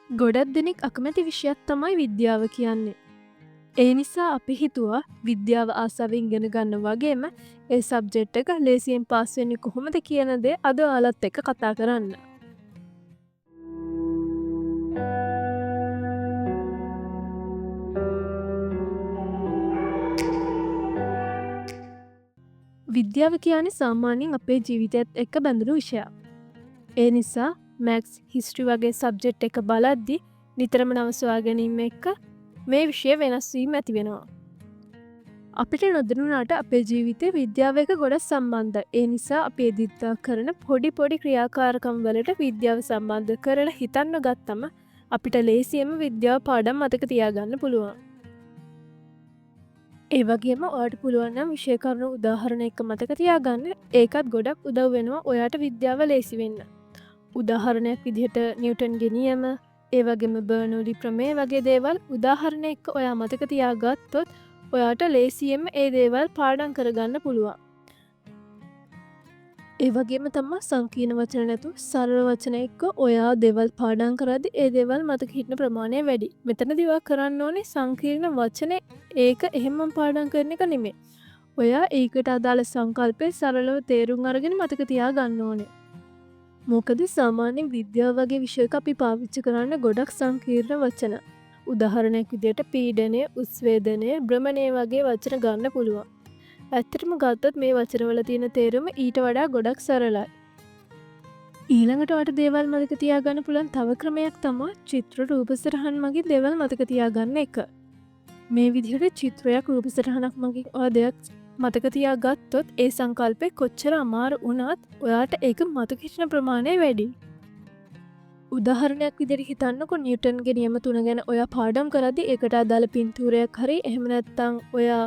ගොඩක් දෙනෙක් අකමැති විෂයක් තමයි විද්‍යාව කියන්නේ. ඒ නිසා අපි හිතුවා විද්‍යාව ආසාවෙන් ඉගෙන ගන්න වගේම ඒ සබ්ජෙක්ට් එක ලේසියෙන් පාස් වෙන්නේ කොහොමද කියන දේ අද ඔයාලත් එක්ක කතා කරන්න. විද්‍යාව කියන්නේ සාමාන්‍යයෙන් අපේ ජීවිතයත් එක්ක බැඳුණු විෂයක්. ඒ නිසා මැක්ස් හිස්ට්‍රි වගේ සබ්ජෙක්ට් එක බලද්දි නිතරම නව සොයා ගැනීම එක්ක මේ විෂය වෙනස් වීම ඇති වෙනවා. අපිට නොදැනුණාට අපේ ජීවිතේ විද්‍යාව එක්ක ගොඩක් සම්බන්ධයි. ඒ නිසා අපි එදිනෙදා කරන පොඩි ක්‍රියාකාරකම් වලට විද්‍යාව සම්බන්ධ කරලා හිතන්න ගත්තම අපිට ලේසියෙන්ම විද්‍යාව පාඩම් මතක තියාගන්න පුළුවන්. ඒ වගේම ඔයාලට පුළුවන් නම් විෂය කරුණු උදාහරණ එක්ක මතක තියාගන්න. ඒකත් ගොඩක් උදව් වෙනවා ඔයාට විද්‍යාව ලේසි වෙන්න. උදාහරණයක් විදිහට නිව්ටන්ගේ නියම, ඒ වගේම බර්නෝලි ප්‍රමේය වගේ දේවල් උදාහරණ එක්ක ඔයා මතක තියාගත්තොත් ඔයාට ලේසියෙන්ම ඒ දේවල් පාඩම් කරගන්න පුළුවන්. ඒ වගේම තමයි සංකීර්ණ වචන නැතුව සරල වචන එක්ක ඔයා දේවල් පාඩම් කරද්දී ඒ දේවල් මතක හිටින ප්‍රමාණය වැඩි. මෙතනදී ඔයා කරන්න ඕනේ සංකීර්ණ වචන ඒක එහෙමම පාඩම් කරන එක නෙමෙයි. ඔයා ඒකට අදාළ සංකල්පය සරලව තේරුම් අරගෙන මතක තියාගන්න ඕනේ. මොකද සාමාන්‍ය විද්‍යාව වගේ විෂයක අපි පාවිච්චි කරන්න ගොඩක් සංකීර්ණ වචන. උදාහරණයක් විදිහට පීඩනය, උස්වේදනය, භ්‍රමණය වගේ වචන ගන්න පුළුවන්. ඇත්තටම ගත්තොත් මේ වචනවල තියෙන තේරුම ඊට වඩා ගොඩක් සරලයි. ඊළඟට ඔයාලට දේවල් මතක තියාගන්න පුළුවන් තව ක්‍රමයක් තමයි චිත්‍ර රූප සටහන් මගින් දේවල් මතක තියාගන්න එක. මේ විදිහට චිත්‍රයක් රූප සටහනක් මගින් ඔයා දෙයක් මතක තියාගත්තොත් ඒ සංකල්පේ කොච්චර අමාරු වුණත් ඔයාට ඒක මතක හිටින ප්‍රමාණය වැඩි. උදාහරණයක් විදිහට හිතන්නකෝ නිව්ටන්ගේ නියම 3 ගැන ඔයා පාඩම් කරද්දී ඒකට අදාළ පින්තූරයක් හරි එහෙම නැත්නම් ඔයා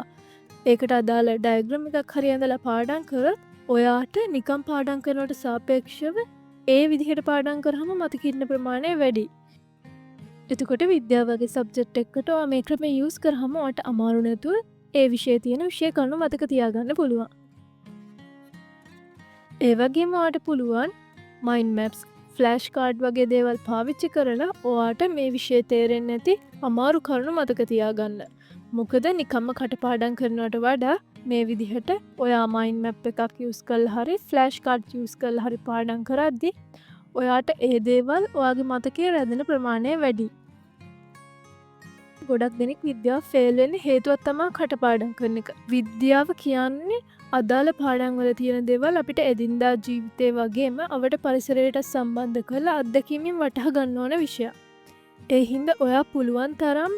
ඒකට අදාළ ඩයග්‍රෑම් එකක් හරි ඇඳලා පාඩම් කරොත් ඔයාට නිකම් පාඩම් කරනවට සාපේක්ෂව ඒ විදිහට පාඩම් කරාම මතක ඉන්න ප්‍රමාණය වැඩි. එතකොට විද්‍යාව වගේ සබ්ජෙක්ට් එකකට ඔයා මේ ක්‍රමය යූස් කරාම ඔයාට අමාරු නැතුව ඒ විෂයේ තියෙන විෂය කරුණු මතක තියාගන්න පුළුවන්. ඒ වගේම ඔයාට පුළුවන් මයින්ඩ් මැප්ස්, ෆ්ලෑෂ් කාඩ් වගේ දේවල් පාවිච්චි කරලා ඔයාට මේ විෂය තේරෙන්නේ නැති අමාරු කරුණු මතක තියාගන්න. මොකද නිකම්ම කටපාඩම් කරනවට වඩා මේ විදිහට ඔයා මයින්ඩ් මැප් එකක් යූස් කරලා හරි ෆ්ලෑෂ් කාඩ් යූස් කරලා හරි පාඩම් කරද්දී ඔයාට ඒ දේවල් ඔයාගේ මතකයේ රැඳෙන ප්‍රමාණය වැඩි. ගොඩක් දෙනෙක් විද්‍යාව ෆේල් වෙන්න හේතුවක් තමයි කටපාඩම් කරන එක. විද්‍යාව කියන්නේ අදාළ පාඩම් වල තියෙන දේවල් අපිට එදිනදා ජීවිතේ වගේම අපේ පරිසරයට සම්බන්ධ කරලා අත්දැකීමෙන් වටහා ගන්න ඕන විෂයක්. ඒ හින්දා ඔයා පුළුවන් තරම්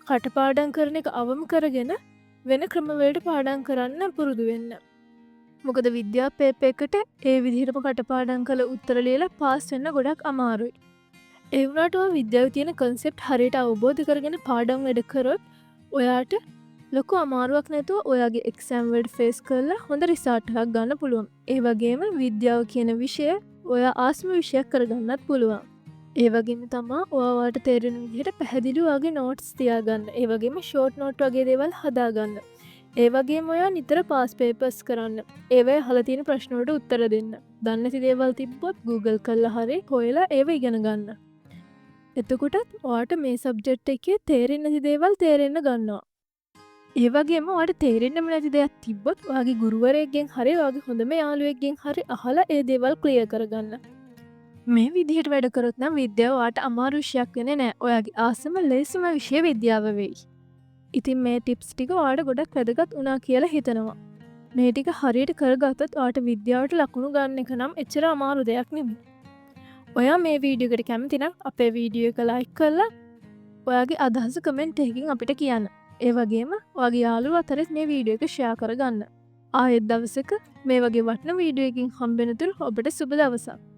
කටපාඩම් කරන එක අවම කරගෙන වෙන ක්‍රමවලට පාඩම් කරන්න පුරුදු වෙන්න. මොකද විද්‍යා පේපර් එකට ඒ විදිහටම කටපාඩම් කළ උත්තර ලියලා පාස් වෙන්න ගොඩක් අමාරුයි. ඒ වුණාට ඔය විද්‍යාවේ තියෙන concept හරියට අවබෝධ කරගෙන පාඩම් වැඩ කරොත් ඔයාට ලොකු අමාරුවක් නැතුව ඔයාගේ exam වලට face කරලා හොඳ result එකක් ගන්න පුළුවන්. ඒ වගේම විද්‍යාව කියන විෂය ඔයා ආත්ම විෂයක් කරගන්නත් පුළුවන්. ඒ වගේම තමා ඔයාට තේරෙන විදිහට පැහැදිලිව ඔයාගේ notes තියාගන්න. ඒ වගේම short note වගේ දේවල් හදාගන්න. ඒ වගේම ඔයා නිතර past papers කරන්න. ඒවයි අහලා තියෙන ප්‍රශ්න වලට උත්තර දෙන්න. දන්නේ නැති දේවල් තිබ්බොත් Google කරලා හරි හොයලා ඒව ඉගෙන ගන්න. එතකොටත් ඔයාට මේ සබ්ජෙක්ට් එකේ තේරෙන්නේ නැති දේවල් තේරෙන්න ගන්නවා. ඒ වගේම ඔයාට තේරෙන්නම නැති දෙයක් තිබ්බොත් ඔයාගේ ගුරුවරයෙක්ගෙන් හරි ඔයාගේ හොඳම යාළුවෙක්ගෙන් හරි අහලා ඒ දේවල් ක්ලියර් කරගන්න. මේ විදිහට වැඩ කරොත් නම් විද්‍යාව ඔයාට අමාරු විෂයක් වෙන්නේ නැහැ. ඔයාගේ ආසම ලේසිම විෂය විද්‍යාව වෙයි. ඉතින් මේ ටිප්ස් ටික ඔයාට ගොඩක් වැදගත් වුණා කියලා හිතනවා. මේ ටික හරියට කරගත්තොත් ඔයාට විද්‍යාවට ලකුණු ගන්න එක නම් එච්චර අමාරු දෙයක් නෙමෙයි. ඔයා මේ වීඩියෝ එකට කැමති නම් අපේ වීඩියෝ එක ලයික් කරලා ඔයාගේ අදහස කමෙන්ට් එකකින් අපිට කියන්න. ඒ වගේම ඔයාගේ යාළුවෝ අතරත් මේ වීඩියෝ එක ෂෙයා කරගන්න. ආයෙත් දවසක මේ වගේ වටිනා වීඩියෝ එකකින් හම්බෙනතුරු ඔබට සුබ දවසක්.